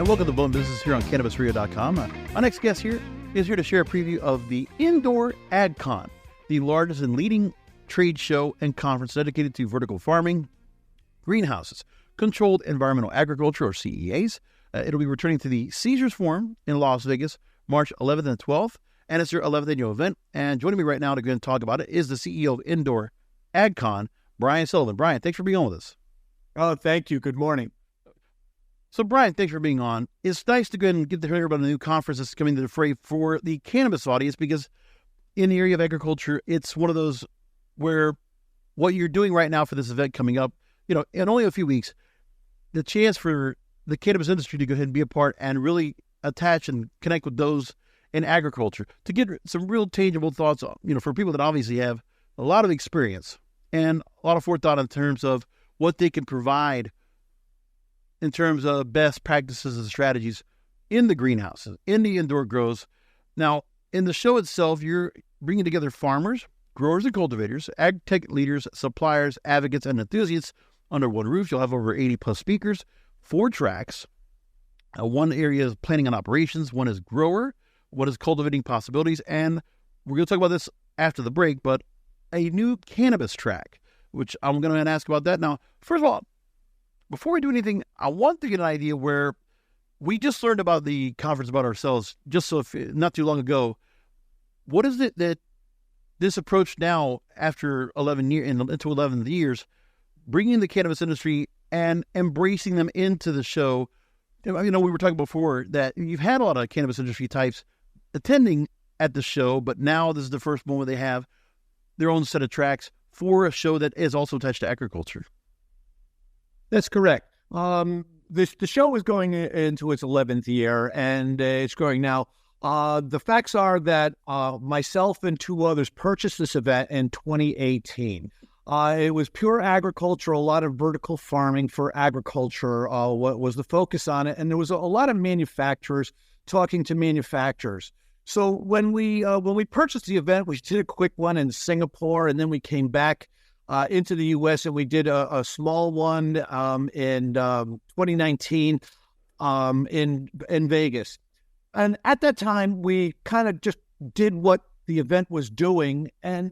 and welcome to Blown Business here on CannabisRio.com. Our next guest here is here to share a preview of the Indoor AgCon, the largest and leading trade show and conference dedicated to vertical farming, greenhouses, controlled environmental agriculture, or CEAs. It'll be returning to the Caesars Forum in Las Vegas, March 11th and 12th, and it's their 11th annual event. And joining me right now to go and talk about it is the CEO of Indoor AgCon, Brian Sullivan. Brian, thanks for being on with us. Oh, thank you. Good morning. So, Brian, thanks for being on. It's nice to go ahead and get to hear about a new conference that's coming to the fray for the cannabis audience, because in the area of agriculture, it's one of those where what you're doing right now for this event coming up, in only a few weeks, the chance for the cannabis industry to go ahead and be a part and really attach and connect with those in agriculture to get some real tangible thoughts, for people that obviously have a lot of experience and a lot of forethought in terms of what they can provide in terms of best practices and strategies in the greenhouses, in the indoor grows. Now, in the show itself, you're bringing together farmers, growers and cultivators, ag tech leaders, suppliers, advocates, and enthusiasts under one roof. You'll have over 80 plus speakers, 4 tracks. One area is planning and operations, one is grower, one is cultivating possibilities, and we're going to talk about this after the break, but a new cannabis track, which I'm going to ask about that. Now, first of all, before we do anything, I want to get an idea where we just learned about the conference about ourselves not too long ago. What is it that this approach now, after 11 years, bringing the cannabis industry and embracing them into the show? We were talking before that you've had a lot of cannabis industry types attending at the show, but now this is the first moment they have their own set of tracks for a show that is also attached to agriculture. That's correct. The show is going into its 11th year, and it's growing now. The facts are that myself and 2 others purchased this event in 2018. It was pure agriculture, a lot of vertical farming for agriculture, what was the focus on it, and there was a lot of manufacturers talking to manufacturers. So when we purchased the event, we did a quick one in Singapore, and then we came back into the U.S. and we did a small one in 2019 in Vegas. And at that time, we kind of just did what the event was doing, and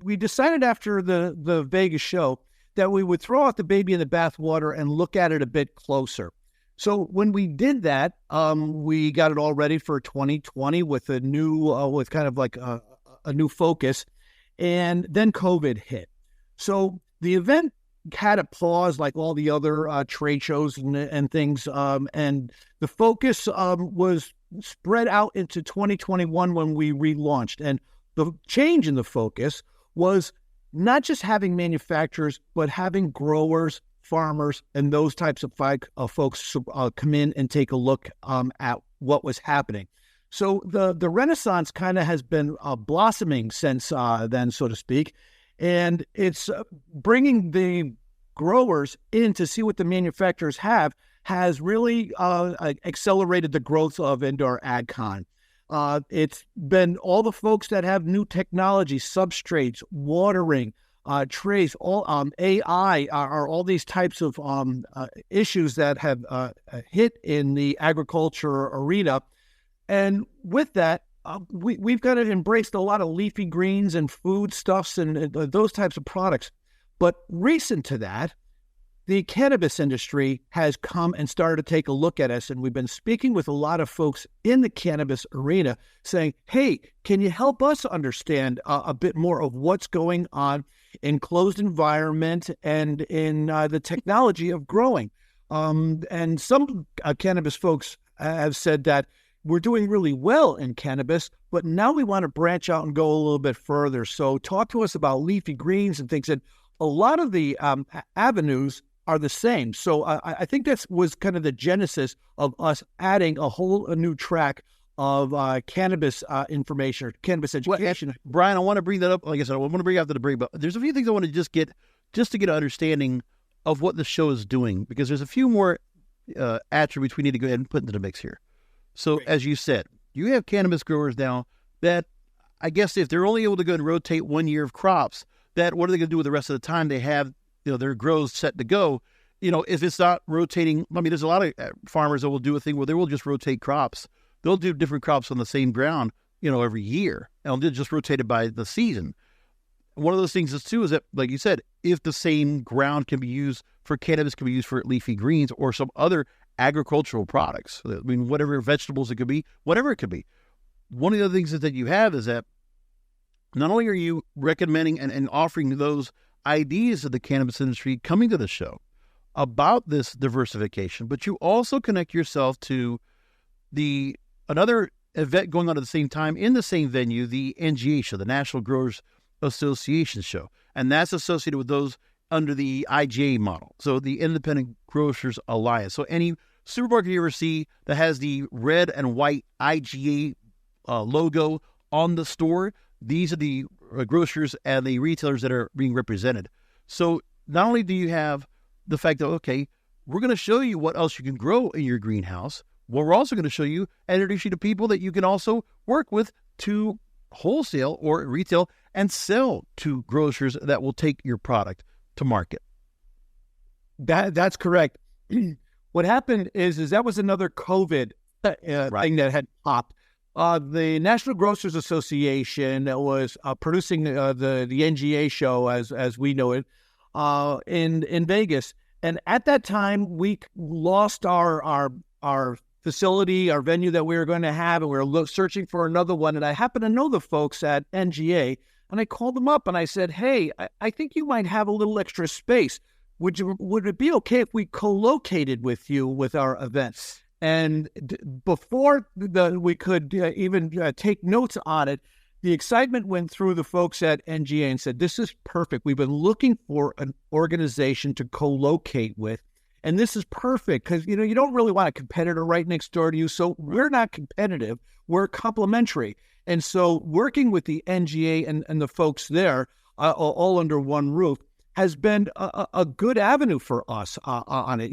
we decided after the Vegas show that we would throw out the baby in the bathwater and look at it a bit closer. So when we did that, we got it all ready for 2020 with a new, with kind of like a new focus, and then COVID hit. So the event had a pause like all the other trade shows and things, and the focus was spread out into 2021 when we relaunched. And the change in the focus was not just having manufacturers, but having growers, farmers, and those types of folks come in and take a look at what was happening. So the Renaissance kind of has been blossoming since then, so to speak. And it's bringing the growers in to see what the manufacturers has really accelerated the growth of Indoor AgCon. It's been all the folks that have new technology, substrates, watering, trace, all AI are all these types of issues that have hit in the agriculture arena. And with that, we've got to embrace a lot of leafy greens and foodstuffs and those types of products. But recent to that, the cannabis industry has come and started to take a look at us, and we've been speaking with a lot of folks in the cannabis arena saying, hey, can you help us understand a bit more of what's going on in closed environment and in the technology of growing? And some cannabis folks have said that we're doing really well in cannabis, but now we want to branch out and go a little bit further. So talk to us about leafy greens and things. And a lot of the avenues are the same. So I think that was kind of the genesis of us adding a new track of cannabis information or cannabis education. Well, Brian, I want to bring that up. Like I said, I want to bring it after the break, but there's a few things I want to just to get an understanding of what the show is doing, because there's a few more attributes we need to go ahead and put into the mix here. So Great. As you said, you have cannabis growers now that I guess if they're only able to go and rotate 1 year of crops, that what are they going to do with the rest of the time they have their grows set to go? if it's not rotating, I mean, there's a lot of farmers that will do a thing where they will just rotate crops. They'll do different crops on the same ground, every year, and they'll just rotate it by the season. One of those things is too is that, like you said, if the same ground can be used for cannabis, can be used for leafy greens or some other agricultural products. I mean, whatever vegetables it could be, whatever it could be. One of the other things that you have is that not only are you recommending and offering those ideas of the cannabis industry coming to the show about this diversification, but you also connect yourself to another event going on at the same time in the same venue, the NGA show, the National Growers Association show. And that's associated with those under the IGA model. So the Independent Grocers Alliance. So any supermarket you ever see that has the red and white IGA logo on the store, these are the grocers and the retailers that are being represented. So not only do you have the fact that, okay, we're going to show you what else you can grow in your greenhouse, well, we're also going to show you and introduce you to people that you can also work with to wholesale or retail and sell to grocers that will take your product to market. That's correct. What happened is that was another COVID thing that had popped. The National Grocers Association was producing the NGA show as we know it in Vegas, and at that time we lost our facility, our venue that we were going to have, and we were searching for another one. And I happened to know the folks at NGA, and I called them up and I said, "Hey, I think you might have a little extra space. Would it be okay if we co-located with you with our events?" And before we could even take notes on it, the excitement went through the folks at NGA and said, "This is perfect. We've been looking for an organization to co-locate with. And this is perfect because, you don't really want a competitor right next door to you. So we're not competitive. We're complementary." And so working with the NGA and the folks there all under one roof has been a good avenue for us on it.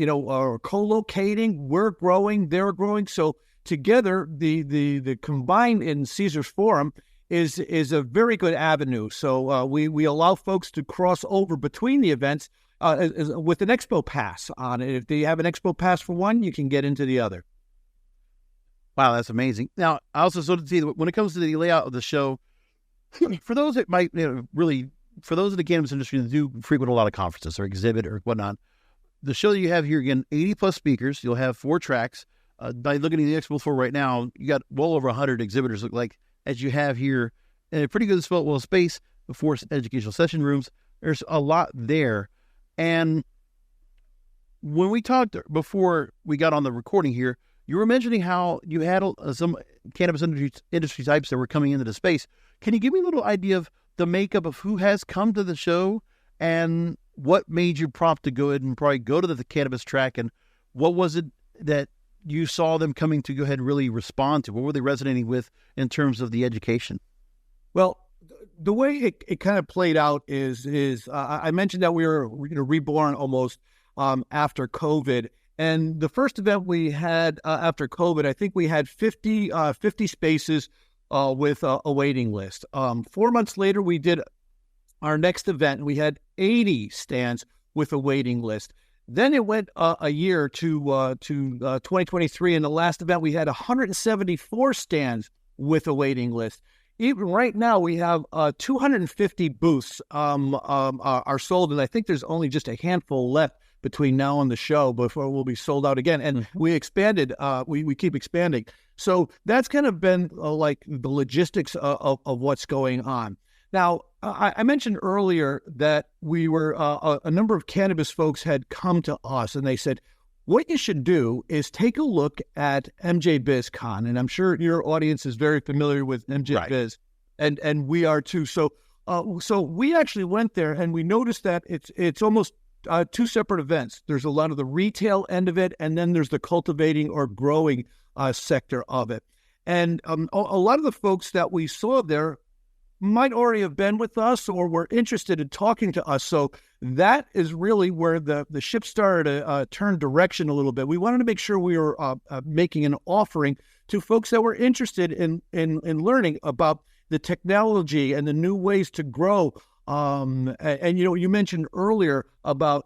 Co-locating, we're growing, they're growing. So together, the combined in Caesar's Forum is a very good avenue. So we allow folks to cross over between the events with an expo pass on it. If they have an expo pass for one, you can get into the other. Wow, that's amazing. Now, I also sort of see that when it comes to the layout of the show, for those that might for those in the cannabis industry that do frequent a lot of conferences or exhibit or whatnot, the show that you have here, again, 80 plus speakers, you'll have 4 tracks. By looking at the expo floor right now, you got well over 100 exhibitors, look like, as you have here, in a pretty good space, 4 educational session rooms. There's a lot there. And when we talked before we got on the recording here, you were mentioning how you had some cannabis industry types that were coming into the space. Can you give me a little idea of the makeup of who has come to the show and what made you prompt to go ahead and probably go to the cannabis track, and what was it that you saw them coming to go ahead and really respond to? What were they resonating with in terms of the education? Well, the way it kind of played out is I mentioned that we were reborn almost after COVID. And the first event we had after COVID, I think we had 50 spaces with a waiting list. 4 months later, we did our next event, and we had 80 stands with a waiting list. Then it went a year to 2023, and the last event we had 174 stands with a waiting list. Even right now, we have 250 booths are sold, and I think there's only just a handful left between now and the show before we'll be sold out again. And we expanded, we keep expanding. So that's kind of been like the logistics of what's going on. Now, I mentioned earlier that we were, a number of cannabis folks had come to us and they said, what you should do is take a look at MJ BizCon. And I'm sure your audience is very familiar with MJ Right. Biz, and we are too. So we actually went there and we noticed that it's almost 2 separate events. There's a lot of the retail end of it, and then there's the cultivating or growing sector of it. And a lot of the folks that we saw there might already have been with us or were interested in talking to us. So that is really where the ship started to turn direction a little bit. We wanted to make sure we were making an offering to folks that were interested in learning about the technology and the new ways to grow And you mentioned earlier about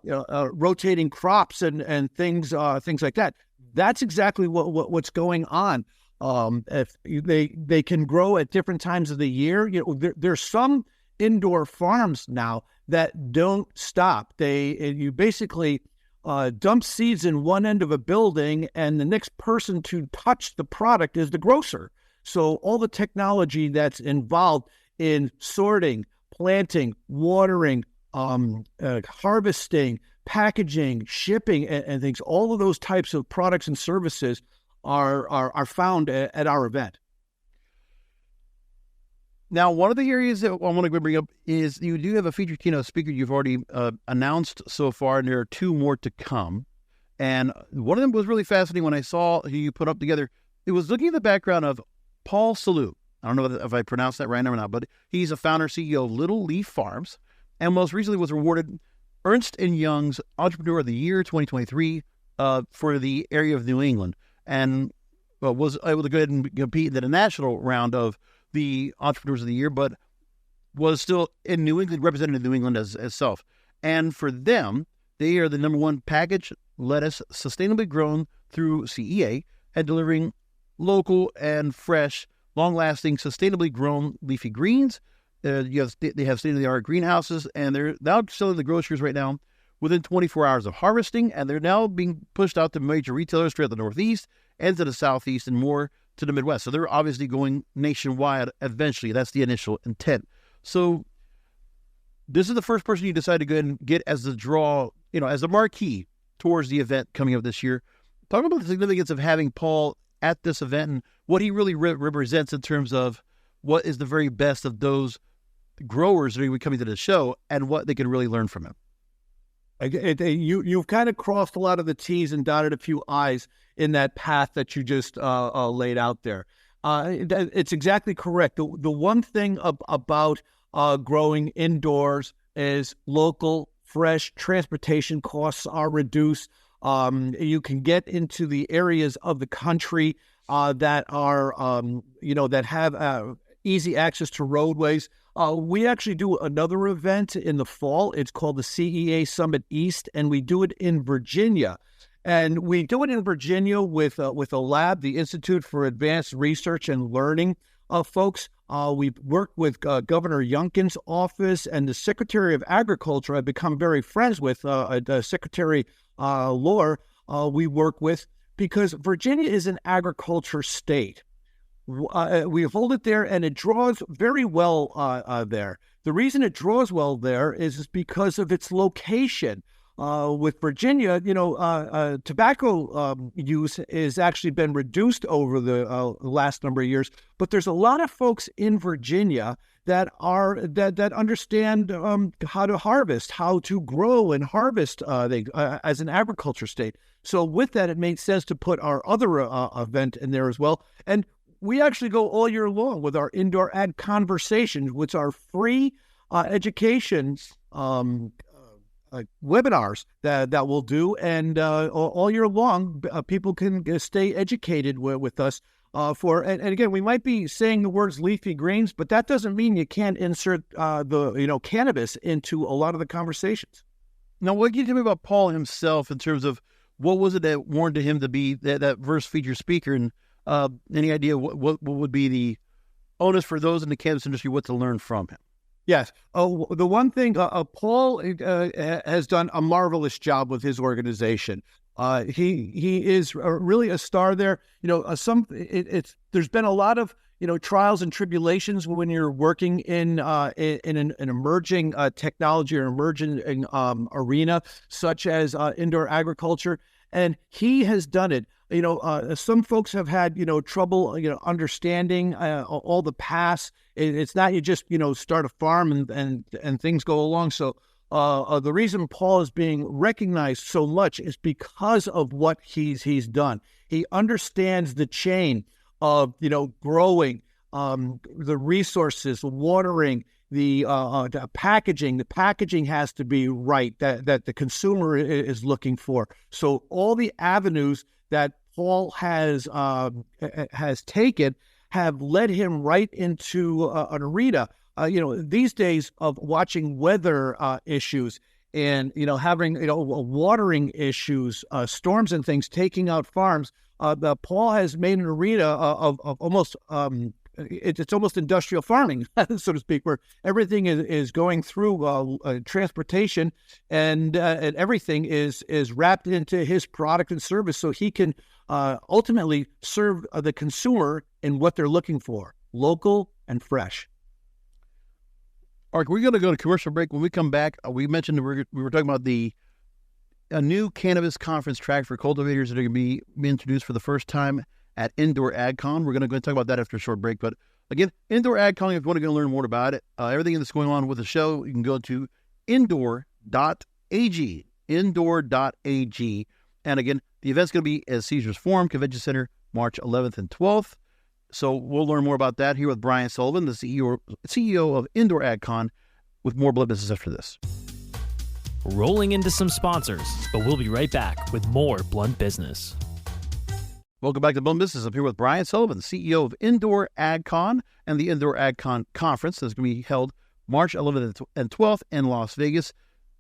rotating crops and things like that. That's exactly what's going on. If they can grow at different times of the year. There's some indoor farms now that don't stop. You basically dump seeds in one end of a building, and the next person to touch the product is the grocer. So all the technology that's involved in sorting, planting, watering, harvesting, packaging, shipping, and things, all of those types of products and services are found at our event. Now, one of the areas that I want to bring up is you do have a featured keynote speaker you've already announced so far, and there are two more to come. And one of them was really fascinating when I saw who you put up together. It was looking at the background of Paul Salou. I don't know if I pronounced that right or not, but he's a founder, CEO of Little Leaf Farms, and most recently was awarded Ernst & Young's Entrepreneur of the Year 2023 for the area of New England, and was able to go ahead and compete in the national round of the Entrepreneurs of the Year, but was still in New England, represented New England as self. And for them, they are the number one packaged lettuce sustainably grown through CEA and delivering local and fresh, long-lasting, sustainably grown leafy greens. They have state-of-the-art greenhouses, and they're now selling the groceries right now within 24 hours of harvesting, and they're now being pushed out to major retailers throughout the Northeast and to the Southeast and more to the Midwest. So they're obviously going nationwide eventually. That's the initial intent. So this is the first person you decide to go ahead and get as the draw, as the marquee towards the event coming up this year. Talk about the significance of having Paul at this event and what he really represents in terms of what is the very best of those growers that are coming to the show and what they can really learn from him. You've kind of crossed a lot of the T's and dotted a few I's in that path that you just laid out there. It's exactly correct. The one thing about growing indoors is local, fresh transportation costs are reduced. You can get into the areas of the country that are, that have easy access to roadways. We actually do another event in the fall. It's called the CEA Summit East, and we do it in Virginia. And we do it in Virginia with a lab, the Institute for Advanced Research and Learning folks. We've worked with Governor Youngkin's office and the Secretary of Agriculture. I've become very friends with Secretary Lohr. We work with, because Virginia is an agriculture state. We hold it there, and it draws very well there. The reason it draws well there is because of its location. With Virginia, tobacco use has actually been reduced over the last number of years, but there's a lot of folks in Virginia that understand how to harvest, how to grow and harvest as an agriculture state. So with that, it made sense to put our other event in there as well. And we actually go all year long with our Indoor Ag Conversations, which are free education webinars that we'll do, and all year long, people can stay educated with us. And again, we might be saying the words leafy greens, but that doesn't mean you can't insert cannabis into a lot of the conversations. Now, what can you tell me about Paul himself in terms of what was it that warranted him to be that first featured speaker, and any idea what would be the onus for those in the cannabis industry, what to learn from him? Yes. The one thing, Paul has done a marvelous job with his organization. He is really a star there. There's been a lot of trials and tribulations when you're working in an emerging technology or emerging arena such as indoor agriculture, and he has done it. Some folks have had, trouble, understanding all the paths. It's not you just, start a farm and things go along. So the reason Paul is being recognized so much is because of what he's done. He understands the chain of, growing, the resources, watering, the packaging. The packaging has to be right, that the consumer is looking for. So all the avenues that Paul has taken have led him right into an arena these days of watching weather issues and, having, watering issues, storms and things taking out farms, Paul has made an arena of almost, it's almost industrial farming, so to speak, where everything is going through transportation and everything is wrapped into his product and service so he can ultimately serve the consumer in what they're looking for, local and fresh. All right, we're going to go to commercial break. When we come back, we mentioned we were talking about a new Cannabis Conference track for cultivators that are going to be introduced for the first time at Indoor AgCon. We're going to go and talk about that after a short break. But again, Indoor AgCon, if you want to go learn more about it, everything that's going on with the show, you can go to indoor.ag, indoor.ag. And again, the event's going to be at Caesars Forum Convention Center, March 11th and 12th. So we'll learn more about that here with Brian Sullivan, the CEO of Indoor AgCon, with more Blunt Business after this. Rolling into some sponsors, but we'll be right back with more Blunt Business. Welcome back to Blunt Business. I'm here with Brian Sullivan, the CEO of Indoor AgCon and the Indoor AgCon Conference that's going to be held March 11th and 12th in Las Vegas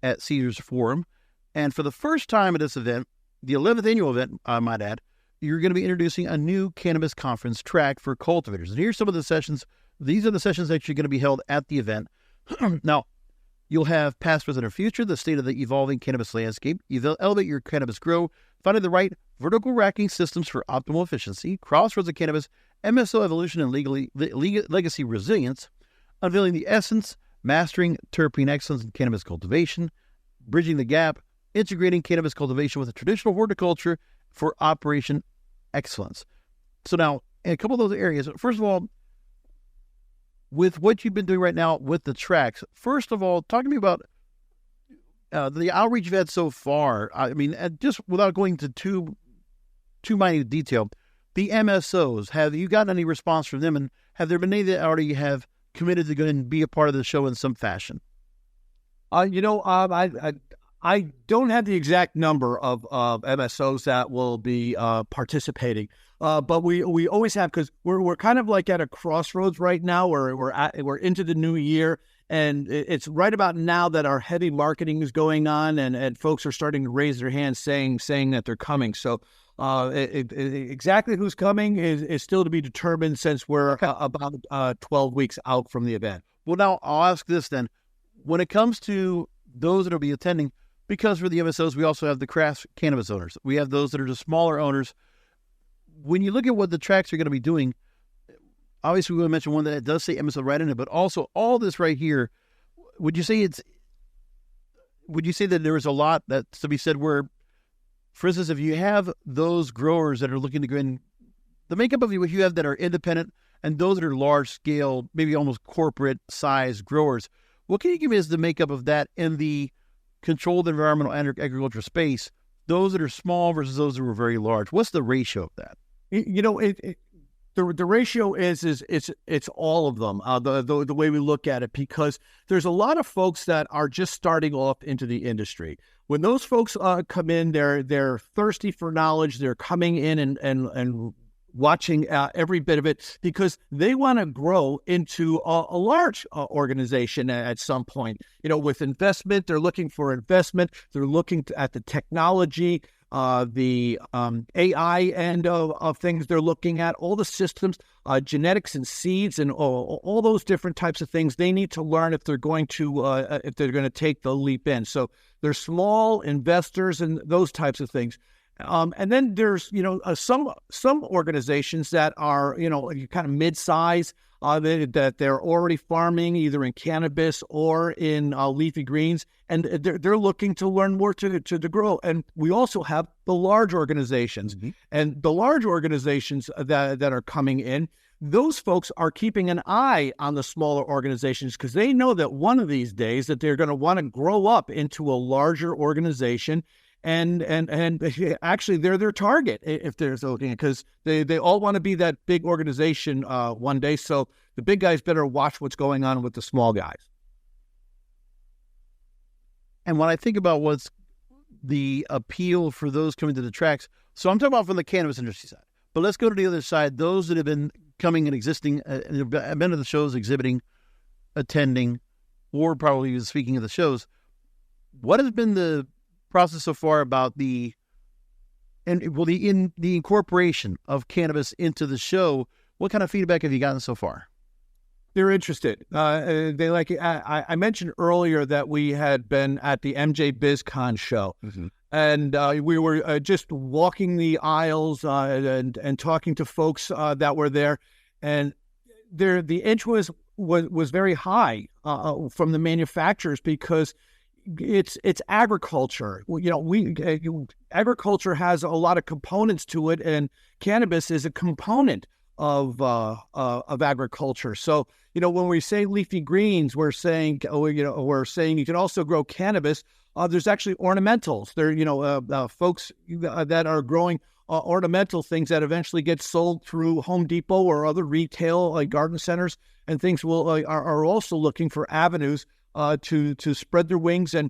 at Caesars Forum. And for the first time at this event, the 11th annual event, I might add, you're going to be introducing a new Cannabis Conference track for cultivators. And here's some of the sessions. These are the sessions that are going to be held at the event. Now, you'll have Past, Present, or Future, the state of the evolving cannabis landscape. Elevate your cannabis grow, finding the right vertical racking systems for optimal efficiency, Crossroads of Cannabis, MSO evolution and legacy resilience, unveiling the essence, mastering terpene excellence in cannabis cultivation, bridging the gap, integrating cannabis cultivation with a traditional horticulture for operation excellence. So now, in a couple of those areas, first of all, with what you've been doing right now with the tracks, first of all, talk to me about the outreach you've had so far. I mean, just without going to too minute detail, the MSOs, have you gotten any response from them? And have there been any that already have committed to go and be a part of the show in some fashion? I don't have the exact number of MSOs that will be participating, but we always have, because we're kind of like at a crossroads right now where we're into the new year, and it's right about now that our heavy marketing is going on, and folks are starting to raise their hands saying that they're coming. So exactly who's coming is still to be determined, since we're about 12 weeks out from the event. Well, now I'll ask this then. When it comes to those that will be attending, because for the MSOs, we also have the craft cannabis owners. We have those that are the smaller owners. When you look at what the tracks are going to be doing, obviously we want to mention one that does say MSO right in it, but also all this right here, would you say that there is a lot that's to be said where, for instance, if you have those growers that are looking to go in, the makeup of what you have that are independent and those that are large scale, maybe almost corporate size growers, what can you give me as the makeup of that in the controlled environmental agriculture space, those that are small versus those that were very large? What's the ratio of that? The ratio is it's all of them, the way we look at it, because there's a lot of folks that are just starting off into the industry. When those folks come in, they're thirsty for knowledge. They're coming in and watching every bit of it, because they want to grow into a large organization at some point. With investment, they're looking for investment. They're looking at the technology, the AI end of things. They're looking at all the systems, genetics and seeds, and all those different types of things they need to learn if they're going to take the leap in. So they're small investors and those types of things. And then there's, some organizations that are, kind of mid-size, that they're already farming either in cannabis or in leafy greens, and they're looking to learn more to grow. And we also have the large organizations, and the large organizations that are coming in. Those folks are keeping an eye on the smaller organizations, because they know that one of these days that they're going to want to grow up into a larger organization. And actually, they're their target if they're looking, because they all want to be that big organization one day. So the big guys better watch what's going on with the small guys. And when I think about what's the appeal for those coming to the tracks, so I'm talking about from the cannabis industry side, but let's go to the other side. Those that have been coming and existing, have been to the shows exhibiting. attending or probably speaking at the shows, what has been the process so far about the incorporation of cannabis into the show? What kind of feedback have you gotten so far? They're interested. They like it. I mentioned earlier that we had been at the MJ BizCon show, and we were just walking the aisles and talking to folks that were there, and the interest was very high from the manufacturers because it's agriculture. Agriculture has a lot of components to it, and cannabis is a component of agriculture. So, when we say leafy greens, we're saying you can also grow cannabis. There's actually ornamentals. There, folks that are growing ornamental things that eventually get sold through Home Depot or other retail like garden centers and things are also looking for avenues to spread their wings and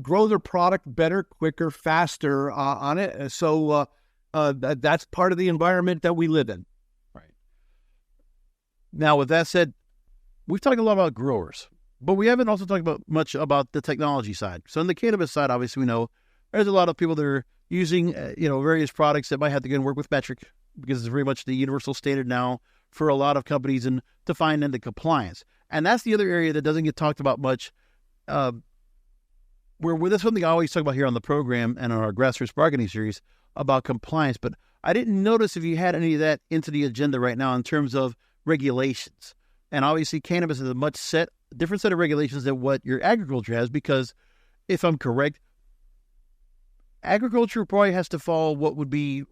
grow their product better, quicker, faster on it. So that's part of the environment that we live in. Right. Now, with that said, we've talked a lot about growers, but we haven't also talked much about the technology side. So on the cannabis side, obviously, we know there's a lot of people that are using, various products that might have to go and work with metric because it's very much the universal standard now for a lot of companies and to find into compliance. And that's the other area that doesn't get talked about much. Where that's something I always talk about here on the program and on our grassroots marketing series about compliance. But I didn't notice if you had any of that into the agenda right now in terms of regulations. And obviously, cannabis is a different set of regulations than what your agriculture has, because if I'm correct, agriculture probably has to follow what we've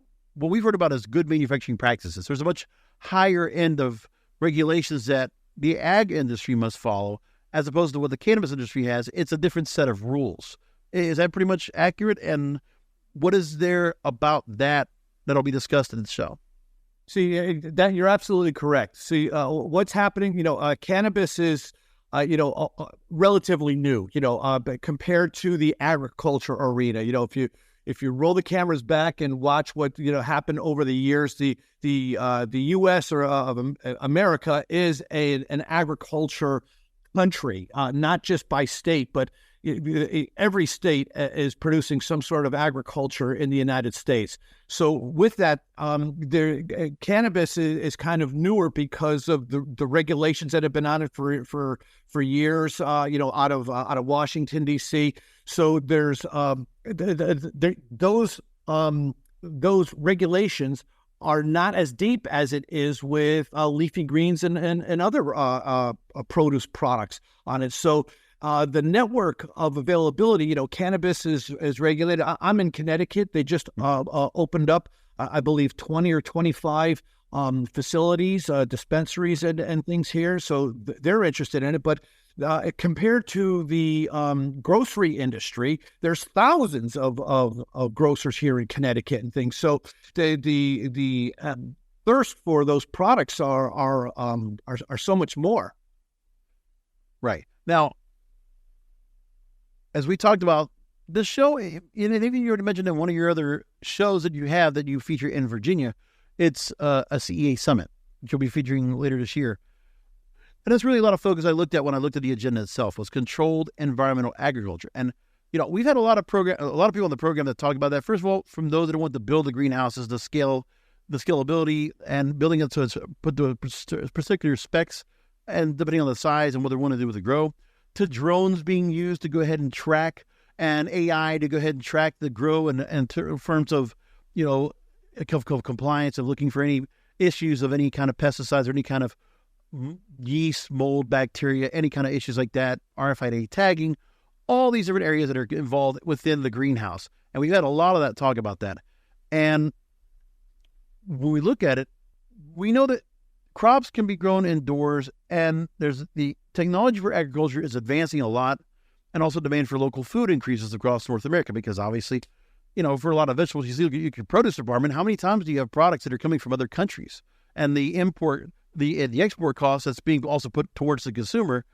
heard about as good manufacturing practices. There's a much higher end of regulations that the ag industry must follow, as opposed to what the cannabis industry has. It's a different set of rules. Is that pretty much accurate? And what is there about that'll be discussed in the show? See, that you're absolutely correct. See, what's happening, cannabis is, relatively new, but compared to the agriculture arena. If you roll the cameras back and watch what, happened over the years, the U.S. or of America is an agriculture country, not just by state, but every state is producing some sort of agriculture in the United States. So with that, cannabis is kind of newer because of the regulations that have been on it for years, out of Washington, D.C. So there's those regulations are not as deep as it is with leafy greens and other produce products on it. So the network of availability, cannabis is regulated. I'm in Connecticut. They just opened up, I believe, 20 or 25 facilities, dispensaries and things here. So they're interested in it. But compared to the grocery industry, there's thousands of grocers here in Connecticut and things. So the thirst for those products are so much more. Right. Now, as we talked about the show, and even you already mentioned in one of your other shows that you have that you feature in Virginia, it's a CEA summit, which you'll be featuring later this year. And that's really a lot of focus I looked at when I looked at the agenda itself was controlled environmental agriculture. And, we've had a lot of people on the program that talk about that. First of all, from those that want to build the greenhouses, the scalability and building it so it's put to particular specs and depending on the size and what they want to do with the grow, to drones being used to go ahead and track, and AI to go ahead and track the grow and in terms of, compliance of looking for any issues of any kind of pesticides or any kind of yeast, mold, bacteria, any kind of issues like that, RFID tagging, all these different areas that are involved within the greenhouse. And we've had a lot of that talk about that. And when we look at it, we know that crops can be grown indoors, and there's the technology for agriculture is advancing a lot, and also demand for local food increases across North America because obviously, for a lot of vegetables, you see your produce department, how many times do you have products that are coming from other countries? And the export cost that's being also put towards the consumer,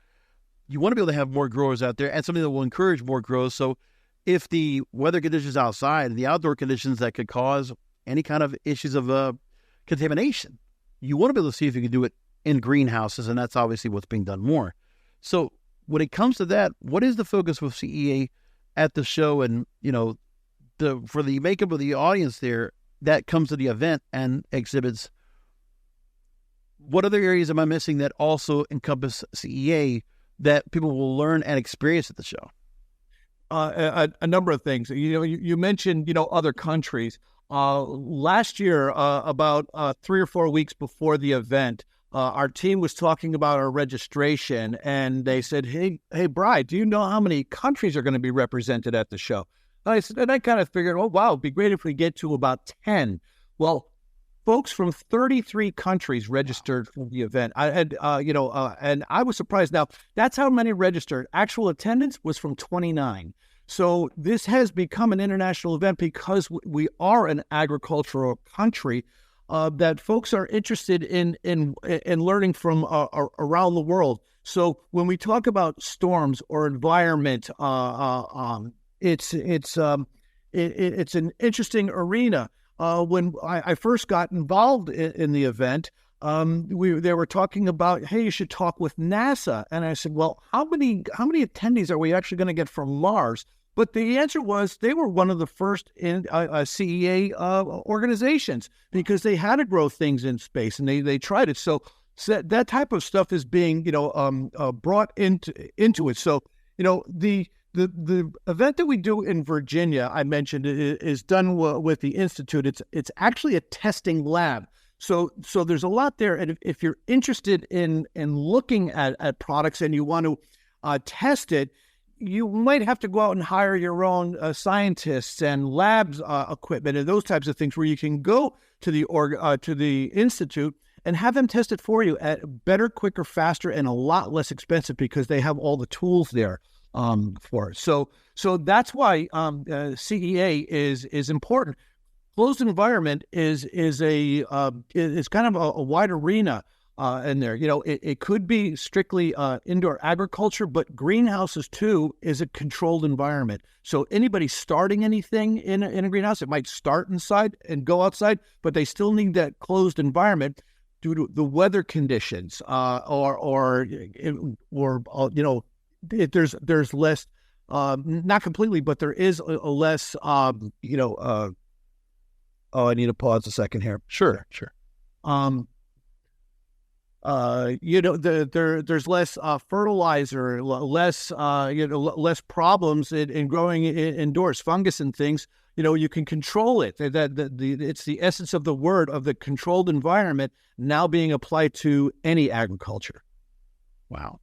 you want to be able to have more growers out there and something that will encourage more growth. So if the weather conditions outside and the outdoor conditions that could cause any kind of issues of contamination, you want to be able to see if you can do it in greenhouses, and that's obviously what's being done more. So when it comes to that, what is the focus with CEA at the show? And, for the makeup of the audience there that comes to the event and exhibits, what other areas am I missing that also encompass CEA that people will learn and experience at the show? A number of things. You mentioned, other countries. Last year, about 3 or 4 weeks before the event, our team was talking about our registration, and they said, hey, Bri, do you know how many countries are going to be represented at the show? And I kind of figured, oh, wow, it'd be great if we get to about 10. Well, folks from 33 countries registered for the event. And I was surprised. Now, that's how many registered. Actual attendance was from 29. So this has become an international event because we are an agricultural country, that folks are interested in learning from around the world. So when we talk about storms or environment, it's an interesting arena. When I first got involved in the event, they were talking about, hey, you should talk with NASA, and I said, well, how many attendees are we actually going to get from Mars? But the answer was they were one of the first in CEA organizations because they had to grow things in space, and they tried it. So that type of stuff is being brought into it. So the event that we do in Virginia, I mentioned, is done with the Institute. It's actually a testing lab. So there's a lot there. And if you're interested in looking at products and you want to test it, you might have to go out and hire your own scientists and labs equipment and those types of things, where you can go to the Institute and have them test it for you at better, quicker, faster, and a lot less expensive because they have all the tools there for it. So that's why CEA is important. Closed environment is kind of a wide arena in there. It could be strictly indoor agriculture, but greenhouses too is a controlled environment. So anybody starting anything in a greenhouse, it might start inside and go outside, but they still need that closed environment due to the weather conditions, there's less, not completely, but there is a less, I need to pause a second here. Sure. There's less fertilizer, less problems in growing indoors, fungus and things. You can control it. It's the essence of the word of the controlled environment now being applied to any agriculture. Wow.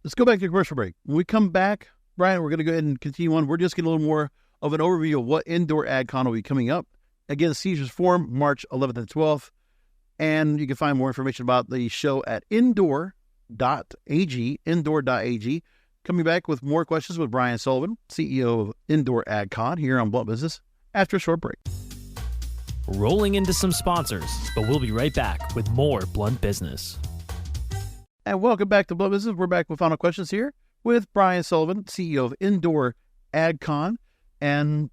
Let's go back to the commercial break. When we come back, Brian, we're going to go ahead and continue on. We're just getting a little more of an overview of what Indoor AgCon will be coming up. Again, Caesars Forum, March 11th and 12th. And you can find more information about the show at indoor.ag. Coming back with more questions with Brian Sullivan, CEO of Indoor AgCon, here on Blunt Business after a short break. Rolling into some sponsors, but we'll be right back with more Blunt Business. And welcome back to Blunt Business. We're back with final questions here with Brian Sullivan, CEO of Indoor AgCon. And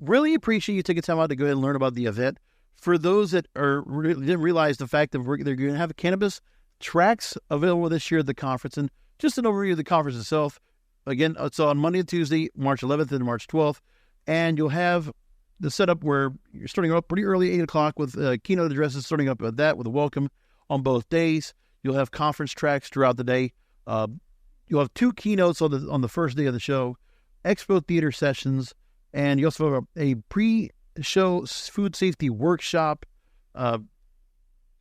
really appreciate you taking time out to go ahead and learn about the event. For those that didn't realize the fact that they're going to have cannabis tracks available this year at the conference, and just an overview of the conference itself. Again, it's on Monday and Tuesday, March 11th and March 12th, and you'll have the setup where you're starting up pretty early, 8 o'clock, with keynote addresses starting up at that with a welcome on both days. You'll have conference tracks throughout the day. You'll have 2 keynotes on the first day of the show, expo theater sessions, and you also have a pre-show food safety workshop.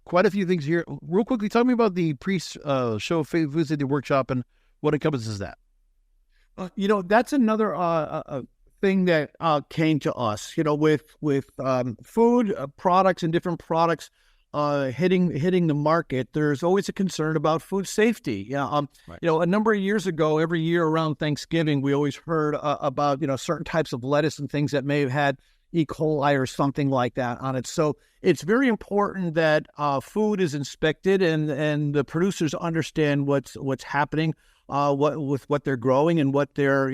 Quite a few things here. Real quickly, talk to me about the pre-show food safety workshop and what encompasses that. That's another thing that came to us. With food products and different products hitting the market, there's always a concern about food safety. Right. A number of years ago, every year around Thanksgiving, we always heard about certain types of lettuce and things that may have had E. coli or something like that on it. So it's very important that food is inspected and the producers understand what's happening with what they're growing and what they're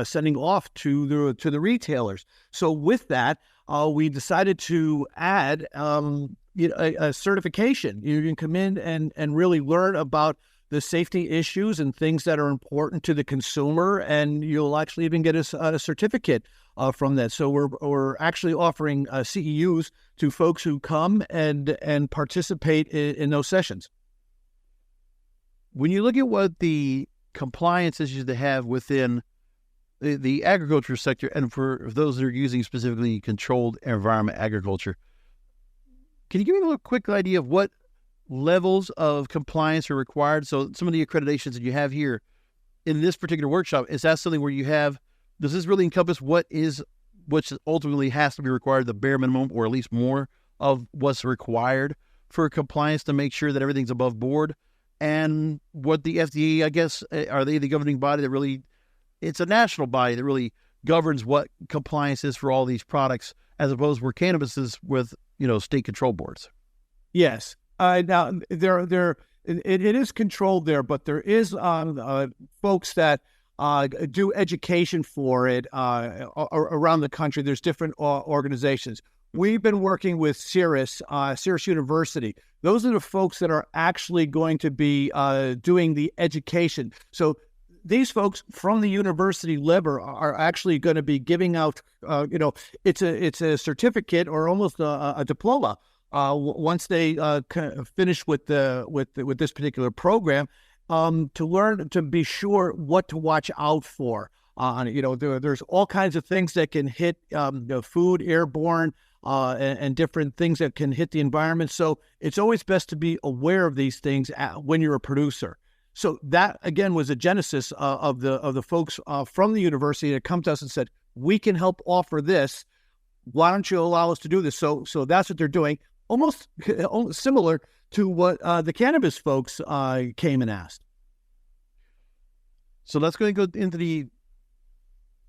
sending off to the retailers. So with that, we decided to add a certification. You can come in and really learn about the safety issues and things that are important to the consumer, and you'll actually even get a certificate from that. So we're actually offering CEUs to folks who come and participate in those sessions. When you look at what the compliance issues they have within the agriculture sector, and for those that are using specifically controlled environment agriculture, can you give me a little quick idea of what levels of compliance are required? So some of the accreditations that you have here in this particular workshop, is that something where you have, does this really encompass what ultimately has to be required, the bare minimum, or at least more of what's required for compliance to make sure that everything's above board? And what the FDA, I guess, are they the governing body that really, it's a national body that really governs what compliance is for all these products, as opposed where cannabis is with, state control boards? Yes. Now, it is controlled there, but there is folks that do education for it around the country. There's different organizations. We've been working with Cirrus University. Those are the folks that are actually going to be doing the education. So these folks from the university level are actually going to be giving out, it's a certificate or almost a diploma. Once they finish with this particular program, to learn, to be sure what to watch out for. There's all kinds of things that can hit food, airborne, and different things that can hit the environment. So it's always best to be aware of these things when you're a producer. So that, again, was a genesis of the folks from the university that come to us and said, we can help offer this. Why don't you allow us to do this? So that's what they're doing. Almost similar to what the cannabis folks came and asked. So let's go and go into the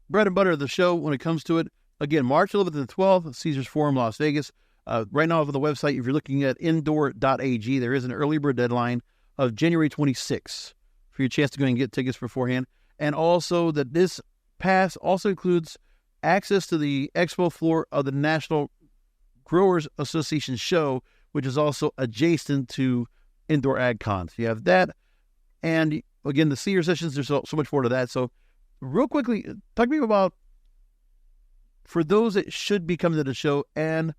bread and butter of the show when it comes to it. Again, March 11th and 12th, Caesars Forum, Las Vegas. Right now over the website, if you're looking at indoor.ag, there is an early bird deadline of January 26th for your chance to go and get tickets beforehand. And also that this pass also includes access to the expo floor of the National Growers Association show, which is also adjacent to Indoor AgCon. So you have that. And again, the senior sessions, there's so much more to that. So real quickly, talk to me about, for those that should be coming to the show, and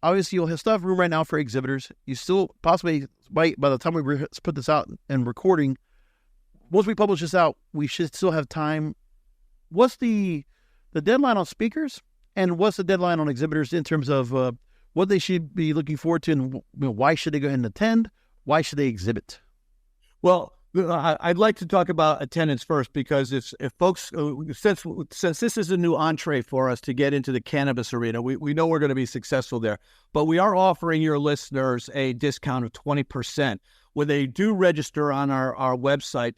obviously you'll still have room right now for exhibitors. You still possibly, by the time we put this out and recording, once we publish this out, we should still have time. What's the deadline on speakers, and what's the deadline on exhibitors in terms of what they should be looking forward to, and why should they go ahead and attend? Why should they exhibit? Well, I'd like to talk about attendance first, because if folks, since this is a new entree for us to get into the cannabis arena, we know we're going to be successful there. But we are offering your listeners a discount of 20%. When they do register on our website,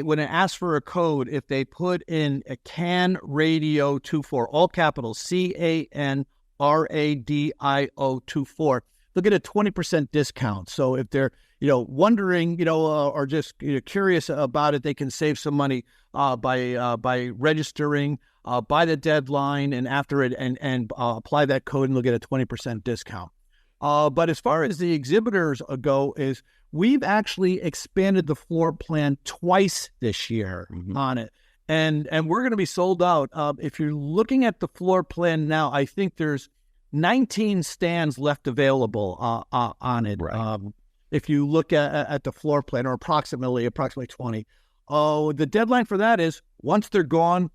when they ask for a code, if they put in a CAN Radio 24, all capitals, CANRADIO 24, they'll get a 20% discount. So if they're wondering, or just curious about it, they can save some money by registering by the deadline and after it, and apply that code, and they'll get a 20% discount. But as far as the exhibitors go, is we've actually expanded the floor plan twice this year on it. And we're going to be sold out. If you're looking at the floor plan now, I think there's 19 stands left available on it. Right. If you look at the floor plan, or approximately 20. The deadline for that is once they're gone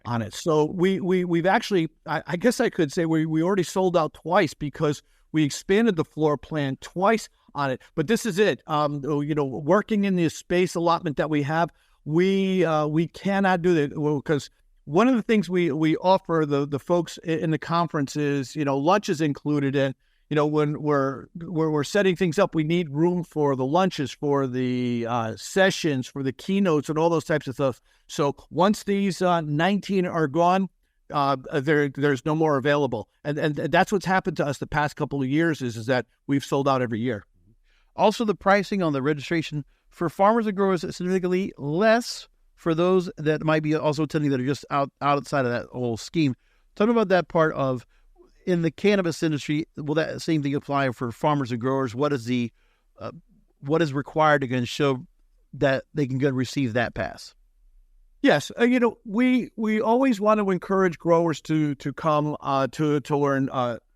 on it. So we've actually, I guess I could say we already sold out twice, because we expanded the floor plan twice on it. But this is it. Working in the space allotment that we have, we cannot do that, because one of the things we offer the folks in the conference is, lunch is included in. When we're setting things up, we need room for the lunches, for the sessions, for the keynotes, and all those types of stuff. So once these 19 are gone, there's no more available. And that's what's happened to us the past couple of years is that we've sold out every year. Also, the pricing on the registration for farmers and growers is significantly less for those that might be also attending that are just outside of that whole scheme. Tell me about that part of, in the cannabis industry, will that same thing apply for farmers and growers? What is the what is required to show that they can go receive that pass? Yes, we always want to encourage growers to come to learn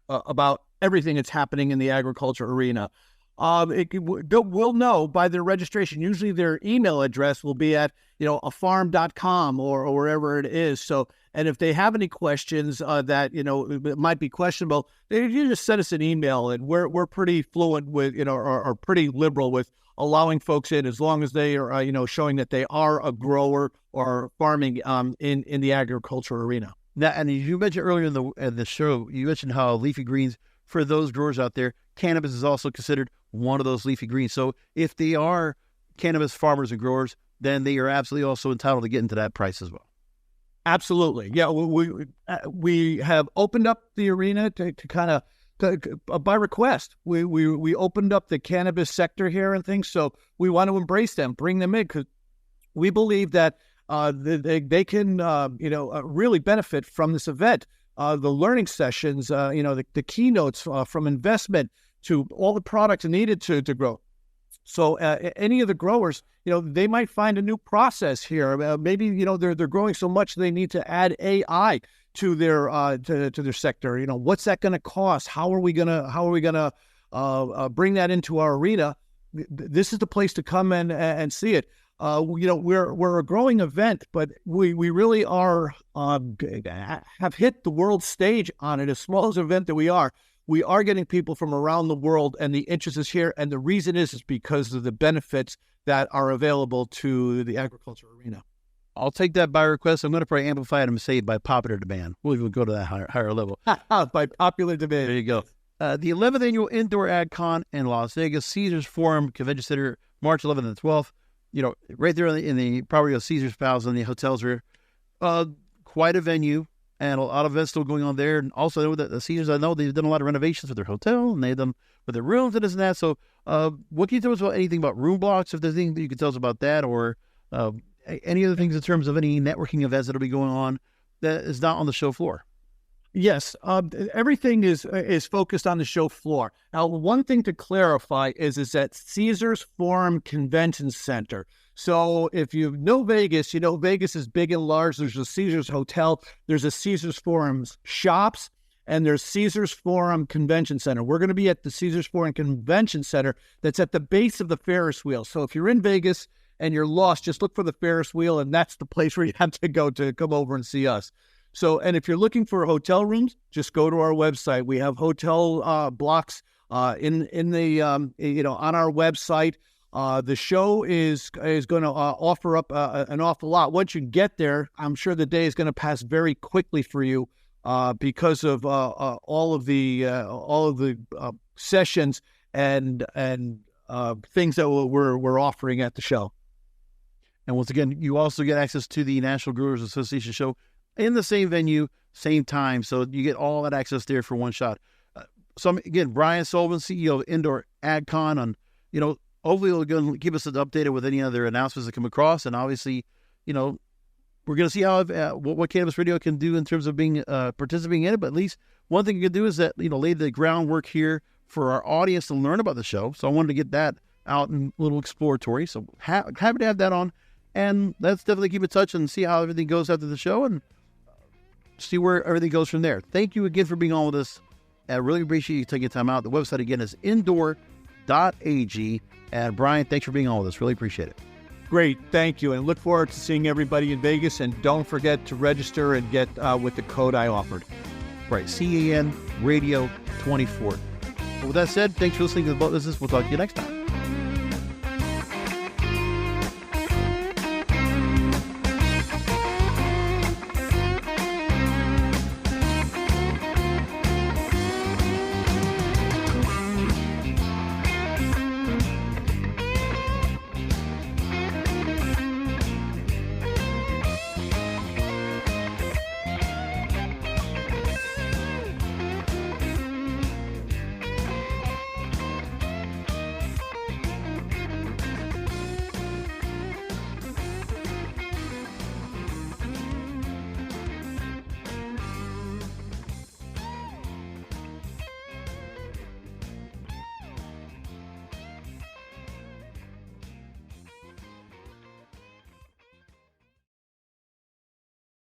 about everything that's happening in the agriculture arena. We'll know by their registration. Usually their email address will be at, afarm.com or wherever it is. So, and if they have any questions that, it might be questionable, you just send us an email, and we're pretty fluent with, or pretty liberal with allowing folks in as long as they are, showing that they are a grower or farming in the agriculture arena. Now, and you mentioned earlier in the show, you mentioned how leafy greens, for those growers out there, cannabis is also considered one of those leafy greens. So if they are cannabis farmers and growers, then they are absolutely also entitled to get into that price as well. Absolutely. Yeah, we have opened up the arena to kind of, by request. We opened up the cannabis sector here and things, so we want to embrace them, bring them in, because we believe that they can, really benefit from this event. The learning sessions, the keynotes from investment to all the products needed to grow. So any of the growers, they might find a new process here. Maybe, they're growing so much they need to add AI to their to their sector. What's that going to cost? How are we gonna bring that into our arena? This is the place to come and see it. We're a growing event, but we really are have hit the world stage on it. As small as an event that we are getting people from around the world, and the interest is here. And the reason is because of the benefits that are available to the agriculture arena. I'll take that by request. I'm going to probably amplify it and say by popular demand. We'll even go to that higher level. By popular demand. There you go. The 11th Annual Indoor AgCon in Las Vegas, Caesars Forum Convention Center, March 11th and 12th. Right there in the property of Caesars Palace, and the hotels are quite a venue, and a lot of events still going on there. And also, I know that the Caesars, they've done a lot of renovations for their hotel, and they've done with their rooms and this and that. So, what can you tell us about anything about room blocks? If there's anything that you can tell us about that, or any other things in terms of any networking events that'll be going on that is not on the show floor? Yes, everything is focused on the show floor. Now, one thing to clarify is that Caesars Forum Convention Center. So if you know Vegas, Vegas is big and large. There's a Caesars Hotel, there's a Caesars Forum shops, and there's Caesars Forum Convention Center. We're going to be at the Caesars Forum Convention Center that's at the base of the Ferris wheel. So if you're in Vegas and you're lost, just look for the Ferris wheel, and that's the place where you have to go to come over and see us. So, and if you're looking for hotel rooms, just go to our website. We have hotel blocks in the on our website. The show is going to offer up an awful lot. Once you get there, I'm sure the day is going to pass very quickly for you because of all of the sessions and things that we're offering at the show. And once again, you also get access to the National Growers Association show in the same venue, same time. So you get all that access there for one shot. So again, Brian Sullivan, CEO of Indoor AgCon, on, hopefully he'll go keep us updated with any other announcements that come across. And obviously, we're going to see how what Cannabis Radio can do in terms of being participating in it. But at least one thing you can do is that, lay the groundwork here for our audience to learn about the show. So I wanted to get that out and a little exploratory. So happy to have that on. And let's definitely keep in touch and see how everything goes after the show and see where everything goes from there. Thank you again for being on with us. I really appreciate you taking time out. The website again is indoor.ag. And Brian, thanks for being on with us. Really appreciate it. Great. Thank you. And look forward to seeing everybody in Vegas. And don't forget to register and get with the code I offered. Right. CAN Radio 24. With that said, thanks for listening to The Blunt Business. We'll talk to you next time.